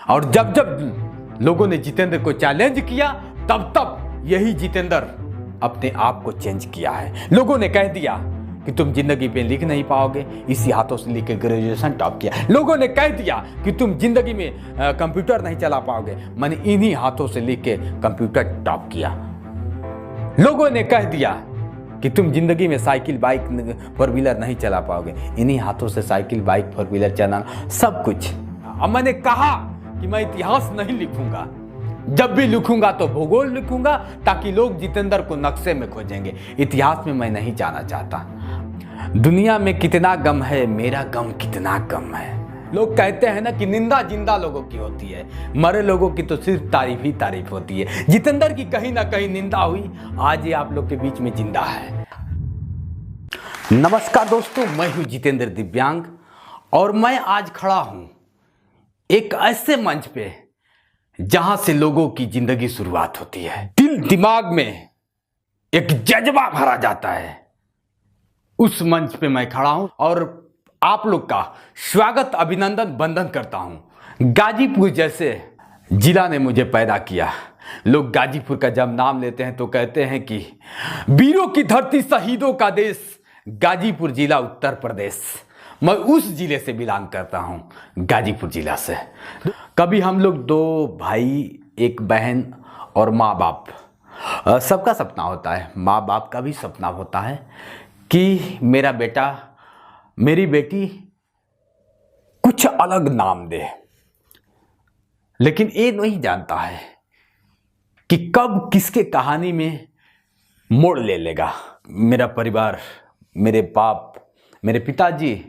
और जब जब लोगों ने जितेंद्र को चैलेंज किया तब तब यही जितेंद्र अपने आप को चेंज किया है। लोगों ने कह दिया कि तुम जिंदगी में लिख नहीं पाओगे, इसी हाथों से लिख के ग्रेजुएशन टॉप किया। लोगों ने कह दिया कि तुम जिंदगी में कंप्यूटर नहीं चला पाओगे, मैंने इन्हीं हाथों से लिख के कंप्यूटर टॉप किया। लोगों ने कह दिया कि तुम जिंदगी में साइकिल बाइक फोर व्हीलर नहीं चला पाओगे, इन्हीं हाथों से साइकिल बाइक फोर व्हीलर चलाना सब कुछ। अब मैंने कहा कि मैं इतिहास नहीं लिखूंगा, जब भी लिखूंगा तो भूगोल लिखूंगा ताकि लोग जितेंद्र को नक्शे में खोजेंगे। इतिहास में मैं नहीं जाना चाहता। दुनिया में कितना गम है, मेरा गम कितना कम है। लोग कहते हैं ना कि निंदा जिंदा लोगों की होती है, मरे लोगों की तो सिर्फ तारीफ ही तारीफ होती है। जितेंद्र की कहीं ना कहीं निंदा हुई, आज ये आप लोग के बीच में जिंदा है। नमस्कार दोस्तों, मैं हूं जितेंद्र दिव्यांग और मैं आज खड़ा हूं एक ऐसे मंच पे जहां से लोगों की जिंदगी शुरुआत होती है। दिल दिमाग में एक जज्बा भरा जाता है, उस मंच पे मैं खड़ा हूं और आप लोग का स्वागत अभिनंदन वंदन करता हूं। गाजीपुर जैसे जिला ने मुझे पैदा किया। लोग गाजीपुर का जब नाम लेते हैं तो कहते हैं कि वीरों की धरती, शहीदों का देश, गाजीपुर जिला उत्तर प्रदेश। मैं उस जिले से बिलोंग करता हूं, गाजीपुर जिला से। कभी हम लोग दो भाई, एक बहन और माँ बाप, सबका सपना होता है, माँ बाप का भी सपना होता है कि मेरा बेटा, मेरी बेटी कुछ अलग नाम दे। लेकिन ये नहीं जानता है कि कब किसके कहानी में मोड़ ले लेगा। मेरा परिवार, मेरे बाप, मेरे पिताजी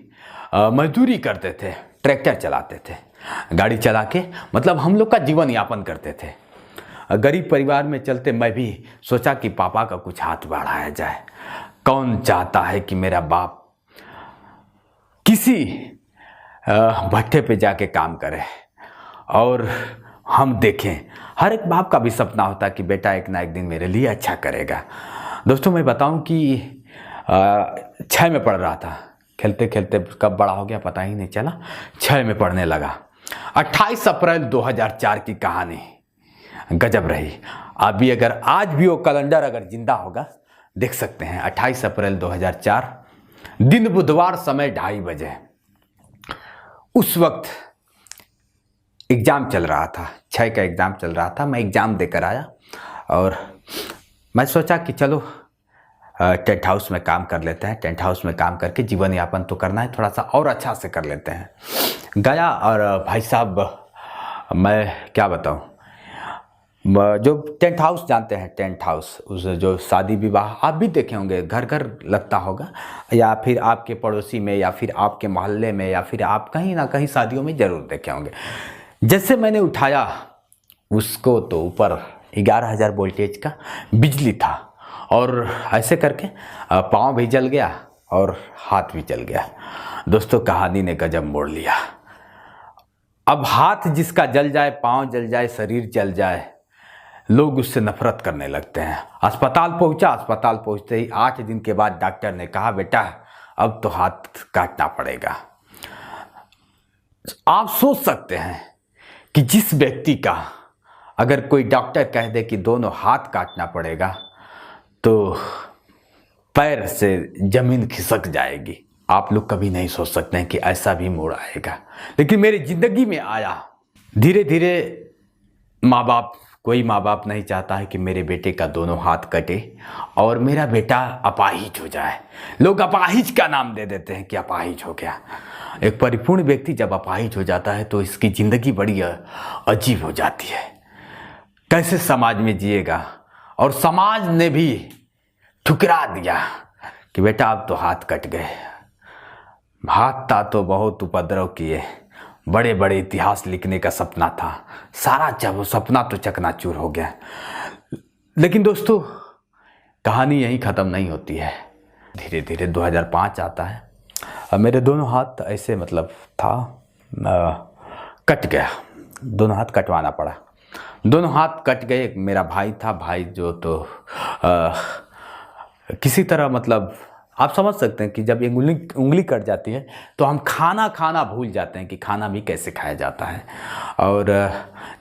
मजदूरी करते थे, ट्रैक्टर चलाते थे, गाड़ी चला के मतलब हम लोग का जीवन यापन करते थे। गरीब परिवार में चलते मैं भी सोचा कि पापा का कुछ हाथ बढ़ाया जाए। कौन चाहता है कि मेरा बाप किसी भट्टे पे जाके काम करे और हम देखें। हर एक बाप का भी सपना होता है कि बेटा एक ना एक दिन मेरे लिए अच्छा करेगा। दोस्तों मैं बताऊं कि 6 में पढ़ रहा था, खेलते खेलते कब बड़ा हो गया पता ही नहीं चला, 6 में पढ़ने लगा। 28 अप्रैल 2004 की कहानी गजब रही। अभी अगर आज भी वो कैलेंडर अगर जिंदा होगा देख सकते हैं। 28 अप्रैल 2004 दिन बुधवार, समय 2:30 बजे। उस वक्त एग्जाम चल रहा था, 6 का एग्जाम चल रहा था। मैं एग्जाम देकर आया और मैं सोचा कि चलो टेंट हाउस में काम कर लेते हैं। टेंट हाउस में काम करके जीवन यापन तो करना है, थोड़ा सा और अच्छा से कर लेते हैं। गया और भाई साहब मैं क्या बताऊं, जो टेंट हाउस जानते हैं, टेंट हाउस, उस जो शादी विवाह आप भी देखे होंगे, घर घर लगता होगा, या फिर आपके पड़ोसी में, या फिर आपके मोहल्ले में, या फिर आप कहीं ना कहीं शादियों में ज़रूर देखे होंगे। जैसे मैंने उठाया उसको तो ऊपर 11,000 वोल्टेज का बिजली था और ऐसे करके पाँव भी जल गया और हाथ भी जल गया। दोस्तों कहानी ने गजब मोड़ लिया। अब हाथ जिसका जल जाए, पाँव जल जाए, शरीर जल जाए, लोग उससे नफरत करने लगते हैं। अस्पताल पहुंचा, अस्पताल पहुंचते ही 8 दिन के बाद डॉक्टर ने कहा बेटा अब तो हाथ काटना पड़ेगा। आप सोच सकते हैं कि जिस व्यक्ति का अगर कोई डॉक्टर कह दे कि दोनों हाथ काटना पड़ेगा तो पैर से जमीन खिसक जाएगी। आप लोग कभी नहीं सोच सकते हैं कि ऐसा भी मोड़ आएगा, लेकिन मेरी जिंदगी में आया। धीरे धीरे कोई माँ बाप नहीं चाहता है कि मेरे बेटे का दोनों हाथ कटे और मेरा बेटा अपाहिज हो जाए। लोग अपाहिज का नाम दे देते हैं कि अपाहिज हो गया। एक परिपूर्ण व्यक्ति जब अपाहिज हो जाता है तो इसकी ज़िंदगी बड़ी अजीब हो जाती है। कैसे समाज में जिएगा, और समाज ने भी ठुकरा दिया कि बेटा अब तो हाथ कट गए। हाथ था तो बहुत उपद्रव किए, बड़े बड़े इतिहास लिखने का सपना था, सारा जब सपना तो चकनाचूर हो गया। लेकिन दोस्तों कहानी यहीं ख़त्म नहीं होती है। धीरे धीरे 2005 आता है। अब मेरे दोनों हाथ ऐसे मतलब था, कट गया, दोनों हाथ कटवाना पड़ा। दोनों हाथ कट गए। मेरा भाई था, भाई जो तो किसी तरह मतलब आप समझ सकते हैं कि जब उंगली उंगली कट जाती है तो हम खाना खाना भूल जाते हैं कि खाना भी कैसे खाया जाता है। और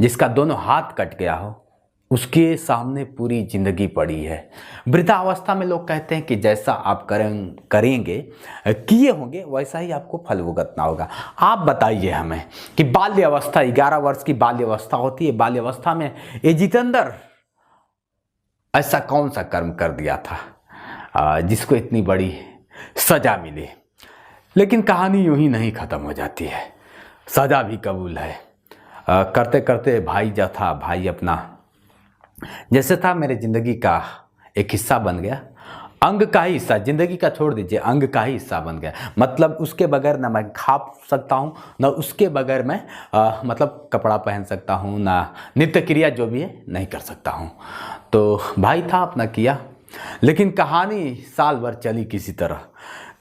जिसका दोनों हाथ कट गया हो उसके सामने पूरी जिंदगी पड़ी है। वृद्धावस्था में लोग कहते हैं कि जैसा आप करेंगे किए होंगे वैसा ही आपको फल भुगतना होगा। आप बताइए हमें कि बाल्य अवस्था, 11 वर्ष की बाल्य अवस्था होती है, बाल्य अवस्था में ये जितेंद्र ऐसा कौन सा कर्म कर दिया था जिसको इतनी बड़ी सजा मिली। लेकिन कहानी यूं ही नहीं ख़त्म हो जाती है, सजा भी कबूल है। करते करते भाई जो था, भाई अपना जैसे था मेरे ज़िंदगी का एक हिस्सा बन गया, अंग का ही हिस्सा, ज़िंदगी का छोड़ दीजिए, अंग का ही हिस्सा बन गया। मतलब उसके बगैर ना मैं खा सकता हूँ, ना उसके बगैर मैं मतलब कपड़ा पहन सकता हूँ, ना नित्य क्रिया जो भी है नहीं कर सकता हूँ। तो भाई था अपना किया, लेकिन कहानी साल भर चली किसी तरह।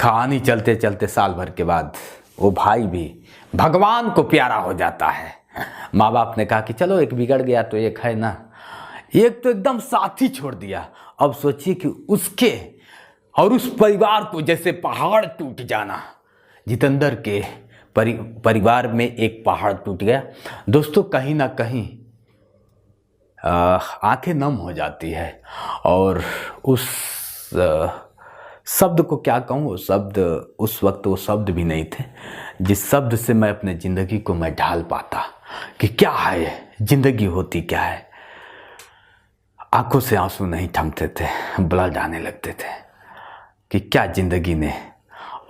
कहानी चलते चलते साल भर के बाद वो भाई भी भगवान को प्यारा हो जाता है। माँ बाप ने कहा कि चलो एक बिगड़ गया तो एक है ना, एक तो एकदम साथ ही छोड़ दिया। अब सोचिए कि उसके और उस परिवार को जैसे पहाड़ टूट जाना। जितेंद्र के परिवार में एक पहाड़ टूट गया। दोस्तों कहीं ना कहीं आंखें नम हो जाती है। और उस शब्द को क्या कहूँ, वो शब्द उस वक्त वो शब्द भी नहीं थे जिस शब्द से मैं अपने ज़िंदगी को मैं ढाल पाता कि क्या है ज़िंदगी, होती क्या है। आंखों से आंसू नहीं थमते थे, ब्लड आने लगते थे कि क्या ज़िंदगी ने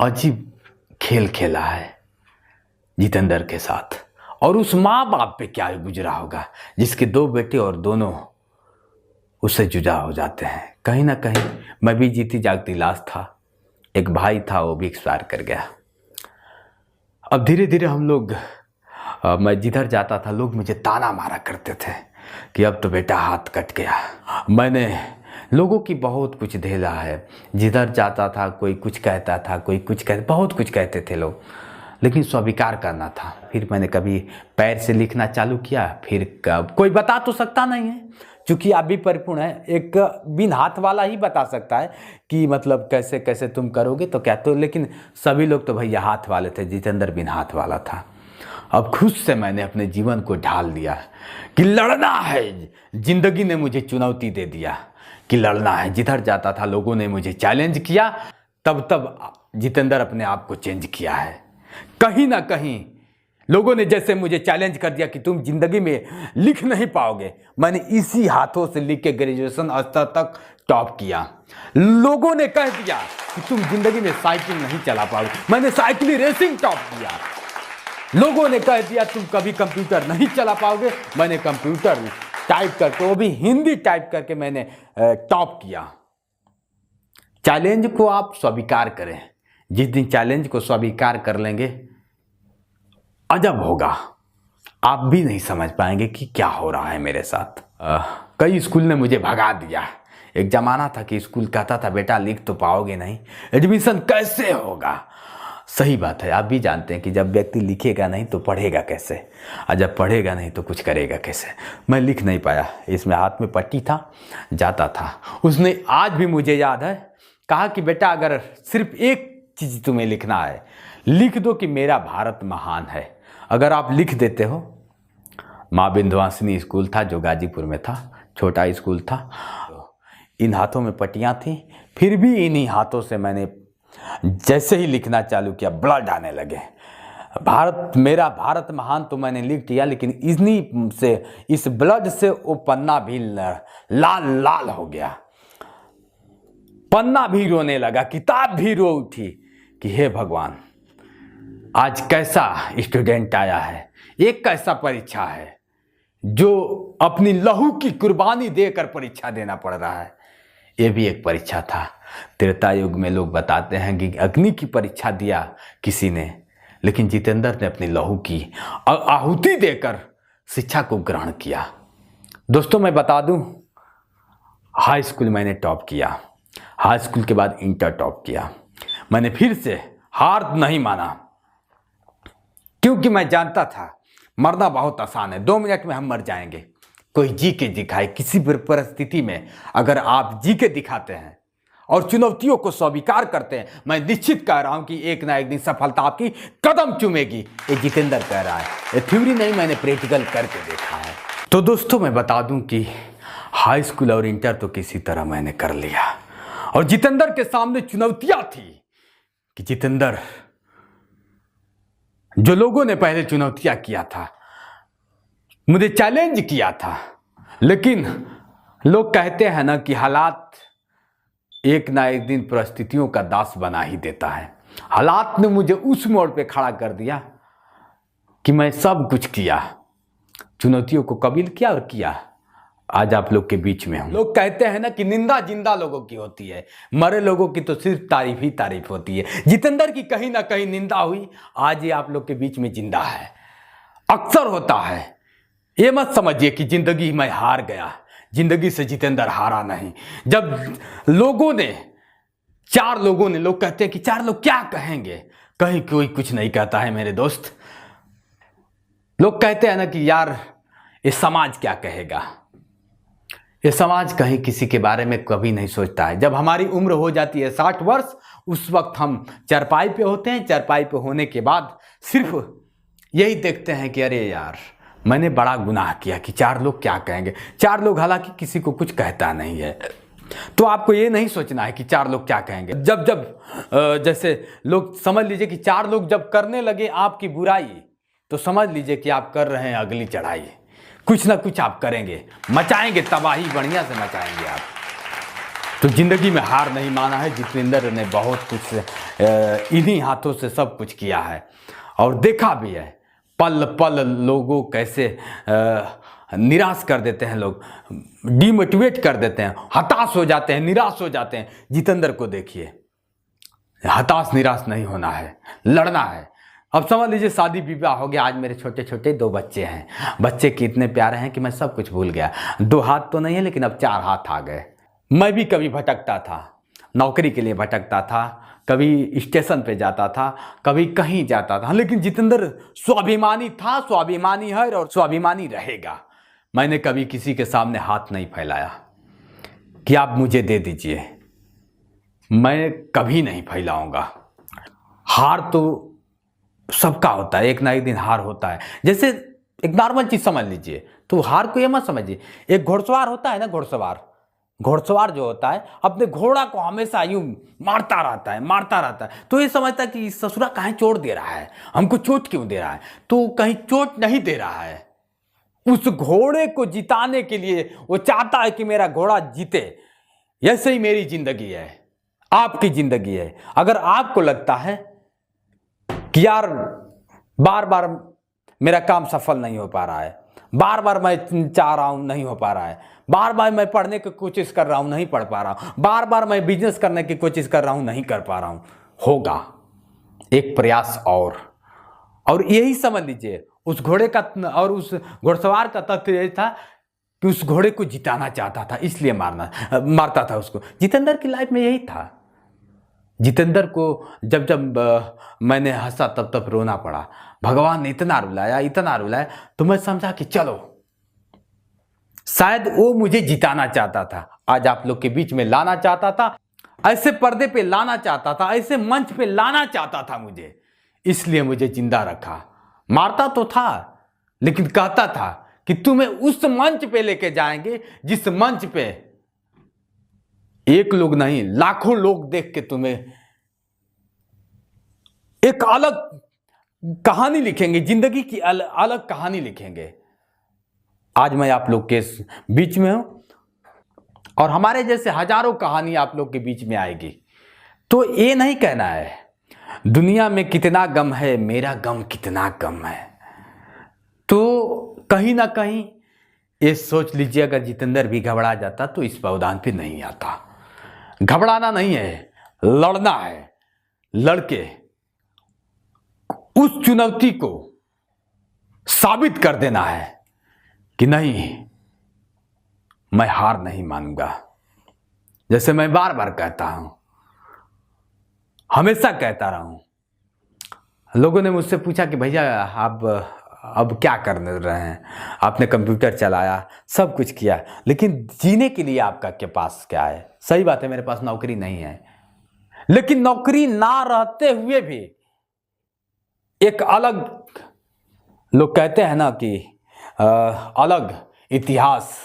अजीब खेल खेला है जितेंद्र के साथ। और उस माँ बाप पे क्या गुजरा होगा जिसके 2 बेटे और दोनों उससे जुदा हो जाते हैं। कहीं ना कहीं मैं भी जीती जागती लाश था। एक भाई था, वो भी एक्सपायर कर गया। अब धीरे धीरे हम लोग, मैं जिधर जाता था लोग मुझे ताना मारा करते थे कि अब तो बेटा हाथ कट गया। मैंने लोगों की बहुत कुछ झेला है, जिधर जाता था कोई कुछ कहता था, कोई कुछ बहुत कुछ कहते थे लोग, लेकिन स्वीकार करना था। फिर मैंने कभी पैर से लिखना चालू किया, फिर कोई बता तो सकता नहीं है क्योंकि आप भी परिपूर्ण है, एक बिन हाथ वाला ही बता सकता है कि मतलब कैसे कैसे तुम करोगे तो क्या। तो लेकिन सभी लोग तो भैया हाथ वाले थे, जितेंद्र बिन हाथ वाला था। अब खुद से मैंने अपने जीवन को ढाल दिया कि लड़ना है। जिंदगी ने मुझे चुनौती दे दिया कि लड़ना है। जिधर जाता था लोगों ने मुझे चैलेंज किया, तब जितेंद्र अपने आप को चेंज किया है। कहीं ना कहीं लोगों ने जैसे मुझे चैलेंज कर दिया कि तुम जिंदगी में लिख नहीं पाओगे, मैंने इसी हाथों से लिख के ग्रेजुएशन स्तर तक टॉप किया। लोगों ने कह दिया कि तुम जिंदगी में साइकिल नहीं चला पाओगे, मैंने साइकिल रेसिंग टॉप किया। लोगों ने कह दिया तुम कभी कंप्यूटर नहीं चला पाओगे, मैंने कंप्यूटर टाइप करके, वो भी हिंदी टाइप करके मैंने टॉप किया। चैलेंज को आप स्वीकार करें। जिस दिन चैलेंज को स्वीकार कर लेंगे, अजब होगा, आप भी नहीं समझ पाएंगे कि क्या हो रहा है मेरे साथ। कई स्कूल ने मुझे भगा दिया। एक जमाना था कि स्कूल कहता था बेटा लिख तो पाओगे नहीं, एडमिशन कैसे होगा। सही बात है, आप भी जानते हैं कि जब व्यक्ति लिखेगा नहीं तो पढ़ेगा कैसे, और जब पढ़ेगा नहीं तो कुछ करेगा कैसे। मैं लिख नहीं पाया, इसमें हाथ में पट्टी था, जाता था। उसने आज भी मुझे याद है कहा कि बेटा अगर सिर्फ एक चीज़ तुम्हें लिखना है, लिख दो कि मेरा भारत महान है। अगर आप लिख देते हो, माँ विंध्यवासिनी स्कूल था जो गाजीपुर में था, छोटा स्कूल था। इन हाथों में पट्टियाँ थी, फिर भी इन्हीं हाथों से मैंने जैसे ही लिखना चालू किया ब्लड आने लगे। भारत मेरा भारत महान तो मैंने लिख दिया, लेकिन इन्हीं से, इस ब्लड से वो पन्ना भी लाल लाल हो गया। पन्ना भी रोने लगा, किताब भी रो उठी कि हे भगवान, आज कैसा स्टूडेंट आया है, एक कैसा परीक्षा है जो अपनी लहू की कुर्बानी देकर परीक्षा देना पड़ रहा है। ये भी एक परीक्षा था। त्रेता युग में लोग बताते हैं कि अग्नि की परीक्षा दिया किसी ने, लेकिन जितेंद्र ने अपनी लहू की आहुति देकर शिक्षा को ग्रहण किया। दोस्तों मैं बता दूं, हाई स्कूल मैंने टॉप किया, हाई स्कूल के बाद इंटर टॉप किया। मैंने फिर से हार नहीं माना, क्योंकि मैं जानता था मरना बहुत आसान है, 2 मिनट में हम मर जाएंगे। कोई जी के दिखाए, किसी भी परिस्थिति में अगर आप जी के दिखाते हैं और चुनौतियों को स्वीकार करते हैं, मैं निश्चित कह रहा हूं कि एक ना एक दिन सफलता आपकी कदम चूमेगी। ये जितेंद्र कह रहा है, ये थ्योरी नहीं, मैंने प्रैक्टिकल करके देखा है। तो दोस्तों मैं बता दूं कि हाई स्कूल और इंटर तो किसी तरह मैंने कर लिया, और जितेंद्र के सामने चुनौतियां थी कि जितेंद्र, जो लोगों ने पहले चुनौतियां किया था, मुझे चैलेंज किया था, लेकिन लोग कहते हैं ना कि हालात एक ना एक दिन परिस्थितियों का दास बना ही देता है। हालात ने मुझे उस मोड़ पे खड़ा कर दिया कि मैं सब कुछ किया, चुनौतियों को कबूल किया और किया, आज आप लोग के बीच में हूं। लोग कहते हैं ना कि निंदा जिंदा लोगों की होती है, मरे लोगों की तो सिर्फ तारीफ ही तारीफ होती है। जितेंद्र की कहीं ना कहीं निंदा हुई, आज ये आप लोग के बीच में जिंदा है। अक्सर होता है, ये मत समझिए कि जिंदगी में हार गया, जिंदगी से जितेंद्र हारा नहीं। जब लोगों ने, चार लोगों ने, लोग कहते हैं कि चार लोग क्या कहेंगे, कहीं कोई कुछ नहीं कहता है मेरे दोस्त। लोग कहते हैं ना कि यार ये समाज क्या कहेगा, ये समाज कहीं किसी के बारे में कभी नहीं सोचता है। जब हमारी उम्र हो जाती है 60 वर्ष, उस वक्त हम चारपाई पे होते हैं। चारपाई पे होने के बाद सिर्फ यही देखते हैं कि अरे यार मैंने बड़ा गुनाह किया, कि चार लोग क्या कहेंगे। चार लोग हालांकि किसी को कुछ कहता नहीं है, तो आपको ये नहीं सोचना है कि चार लोग क्या कहेंगे। जब जैसे लोग, समझ लीजिए कि चार लोग जब करने लगे आपकी बुराई, तो समझ लीजिए कि आप कर रहे हैं अगली चढ़ाई। कुछ ना कुछ आप करेंगे, मचाएंगे तबाही, बढ़िया से मचाएंगे आप। तो जिंदगी में हार नहीं माना है। जितेंद्र ने बहुत कुछ इन्हीं हाथों से सब कुछ किया है, और देखा भी है पल पल लोगों कैसे निराश कर देते हैं, लोग डिमोटिवेट कर देते हैं, हताश हो जाते हैं, निराश हो जाते हैं। जितेंद्र को देखिए, हताश निराश नहीं होना है, लड़ना है। अब समझ लीजिए शादी विवाह हो गया, आज मेरे छोटे छोटे 2 बच्चे हैं। बच्चे कितने प्यारे हैं कि मैं सब कुछ भूल गया। 2 हाथ तो नहीं है, लेकिन अब 4 हाथ आ गए। मैं भी कभी भटकता था, नौकरी के लिए भटकता था, कभी स्टेशन पे जाता था, कभी कहीं जाता था, लेकिन जितेंद्र स्वाभिमानी था, स्वाभिमानी है और स्वाभिमानी रहेगा। मैंने कभी किसी के सामने हाथ नहीं फैलाया कि आप मुझे दे दीजिए, मैं कभी नहीं फैलाऊंगा। हार तो सबका होता है, एक ना एक दिन हार होता है। जैसे एक नॉर्मल चीज समझ लीजिए, तो हार को ये मत समझिए। एक घुड़सवार होता है ना, घुड़सवार जो होता है अपने घोड़ा को हमेशा यूं मारता रहता है, तो ये समझता है कि ससुरा कहीं चोट दे रहा है, हमको चोट क्यों दे रहा है, तो कहीं चोट नहीं दे रहा है। उस घोड़े को जिताने के लिए वो चाहता है कि मेरा घोड़ा जीते। ऐसे ही मेरी जिंदगी है, आपकी जिंदगी है। अगर आपको लगता है कि यार बार बार मेरा काम सफल नहीं हो पा रहा है, बार बार मैं चाह रहा हूं नहीं हो पा रहा है, बार बार मैं पढ़ने की कोशिश कर रहा हूं नहीं पढ़ पा रहा हूं, बार बार मैं बिजनेस करने की कोशिश कर रहा हूं नहीं कर पा रहा हूं, होगा एक प्रयास और यही समझ लीजिए उस घोड़े का और उस घुड़सवार का तथ्य यही था कि उस घोड़े को जिताना चाहता था, इसलिए मारता था उसको। जितेंद्र की लाइफ में यही था। जितेंद्र को जब मैंने हंसा तब रोना पड़ा। भगवान ने इतना रुलाया, तो मैं समझा कि चलो शायद वो मुझे जिताना चाहता था, आज आप लोग के बीच में लाना चाहता था, ऐसे पर्दे पे लाना चाहता था, ऐसे मंच पे लाना चाहता था मुझे, इसलिए मुझे जिंदा रखा। मारता तो था, लेकिन कहता था कि तुम्हें उस मंच पे लेके जाएंगे जिस मंच पे एक लोग नहीं लाखों लोग देख के तुम्हें एक अलग कहानी लिखेंगे, जिंदगी की अलग कहानी लिखेंगे। आज मैं आप लोग के बीच में हूं और हमारे जैसे हजारों कहानी आप लोग के बीच में आएगी। तो ये नहीं कहना है दुनिया में कितना गम है, मेरा गम कितना कम है। तो कहीं ना कहीं ये सोच लीजिए, अगर जितेंद्र भी घबरा जाता तो इस प्रावधान पे नहीं आता। घबराना नहीं है, लड़ना है, लड़के उस चुनौती को साबित कर देना है कि नहीं, मैं हार नहीं मानूंगा। जैसे मैं बार बार कहता हूं, हमेशा कहता रहा हूं। लोगों ने मुझसे पूछा कि भैया आप अब क्या कर रहे हैं, आपने कंप्यूटर चलाया, सब कुछ किया, लेकिन जीने के लिए आपका के पास क्या है? सही बात है, मेरे पास नौकरी नहीं है, लेकिन नौकरी ना रहते हुए भी एक अलग, लोग कहते हैं ना कि अलग इतिहास,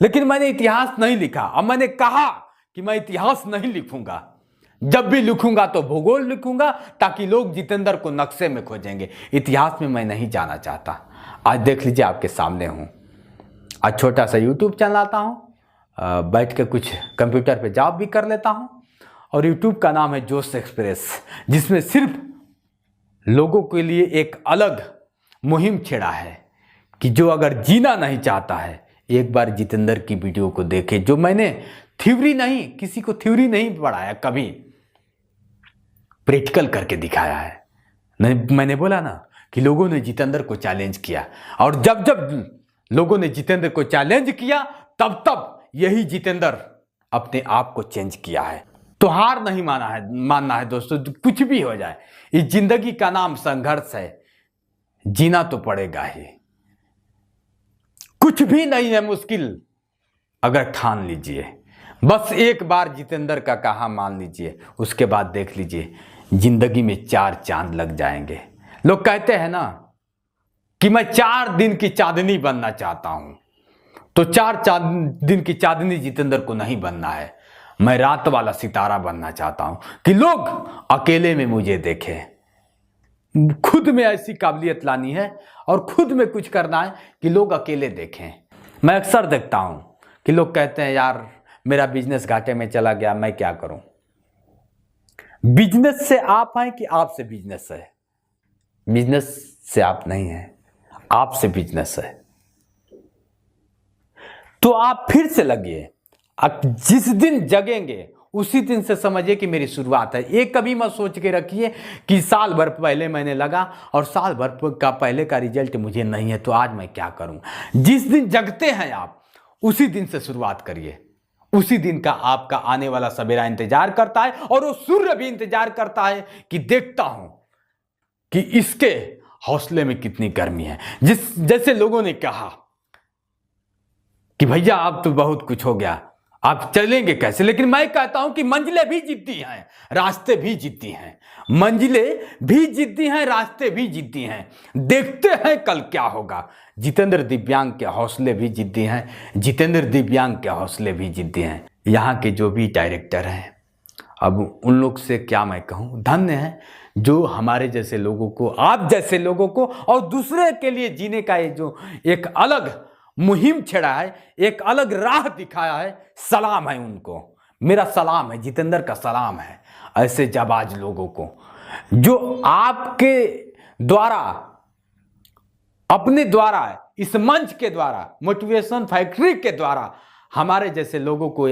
लेकिन मैंने इतिहास नहीं लिखा। अब मैंने कहा कि मैं इतिहास नहीं लिखूंगा, जब भी लिखूंगा तो भूगोल लिखूंगा, ताकि लोग जितेंद्र को नक्शे में खोजेंगे। इतिहास में मैं नहीं जाना चाहता। आज देख लीजिए, आपके सामने हूं। आज छोटा सा यूट्यूब चलाता हूं, बैठ के कुछ कंप्यूटर पे जॉब भी कर लेता हूं, और यूट्यूब का नाम है जोश एक्सप्रेस, जिसमें सिर्फ लोगों के लिए एक अलग मुहिम छेड़ा है कि जो अगर जीना नहीं चाहता है, एक बार जितेंद्र की वीडियो को देखे। जो मैंने थ्योरी नहीं, किसी को थ्योरी नहीं पढ़ाया, कभी प्रैक्टिकल करके दिखाया है। नहीं, मैंने बोला ना कि लोगों ने जितेंद्र को चैलेंज किया, और जब जब लोगों ने जितेंद्र को चैलेंज किया, तब तब यही जितेंद्र अपने आप को चेंज किया है। तो हार नहीं मानना है दोस्तों, कुछ भी हो जाए। इस जिंदगी का नाम संघर्ष है, जीना तो पड़ेगा ही। कुछ भी नहीं है मुश्किल अगर ठान लीजिए। बस एक बार जितेंद्र का कहा मान लीजिए, उसके बाद देख लीजिए जिंदगी में 4 चांद लग जाएंगे। लोग कहते हैं ना कि मैं 4 दिन की चांदनी बनना चाहता हूं, तो 4 दिन की चांदनी जितेंद्र को नहीं बनना है। मैं रात वाला सितारा बनना चाहता हूं कि लोग अकेले में मुझे देखें। खुद में ऐसी काबिलियत लानी है और खुद में कुछ करना है कि लोग अकेले देखें। मैं अक्सर देखता हूं कि लोग कहते हैं यार मेरा बिजनेस घाटे में चला गया, मैं क्या करूं। बिजनेस से आप हैं कि आपसे बिजनेस है? बिजनेस से आप नहीं हैं, आपसे बिजनेस है। तो आप फिर से लगिए। जिस दिन जगेंगे उसी दिन से समझिए कि मेरी शुरुआत है। एक कभी मत सोच के रखिए कि साल भर पहले मैंने लगा और साल भर का पहले का रिजल्ट मुझे नहीं है, तो आज मैं क्या करूं। जिस दिन जगते हैं आप, उसी दिन से शुरुआत करिए। उसी दिन का आपका आने वाला सवेरा इंतजार करता है, और वो सूर्य भी इंतजार करता है कि देखता हूं कि इसके हौसले में कितनी गर्मी है। जैसे लोगों ने कहा कि भैया आप तो बहुत कुछ हो गया, आप चलेंगे कैसे, लेकिन मैं कहता हूं कि मंजिलें भी जिद्दी हैं, रास्ते भी जिद्दी हैं। मंजिलें भी जिद्दी हैं, रास्ते भी जिद्दी हैं। देखते हैं कल क्या होगा। जितेंद्र दिव्यांग के हौसले भी जिद्दी हैं, जितेंद्र दिव्यांग के हौसले भी जिद्दी हैं। यहाँ के जो भी डायरेक्टर हैं, अब उन लोग से क्या मैं कहूँ, धन्य है जो हमारे जैसे लोगों को, आप जैसे लोगों को और दूसरे के लिए जीने का ये जो एक अलग मुहिम छेड़ा है, एक अलग राह दिखाया है, सलाम है उनको। मेरा सलाम है, जितेंद्र का सलाम है ऐसे जाबाज लोगों को, जो आपके द्वारा, अपने द्वारा, इस मंच के द्वारा, मोटिवेशन फैक्ट्री के द्वारा हमारे जैसे लोगों को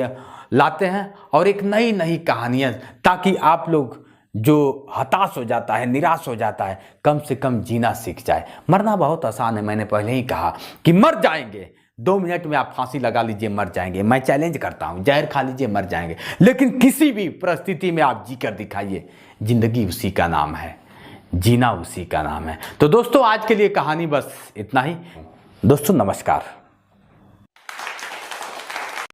लाते हैं और एक नई नई कहानियां, ताकि आप लोग जो हताश हो जाता है, निराश हो जाता है, कम से कम जीना सीख जाए। मरना बहुत आसान है, मैंने पहले ही कहा कि मर जाएंगे। 2 मिनट में आप फांसी लगा लीजिए, मर जाएंगे। मैं चैलेंज करता हूं, जहर खा लीजिए, मर जाएंगे। लेकिन किसी भी परिस्थिति में आप जी कर दिखाइए, जिंदगी उसी का नाम है, जीना उसी का नाम है। तो दोस्तों आज के लिए कहानी बस इतना ही। दोस्तों नमस्कार।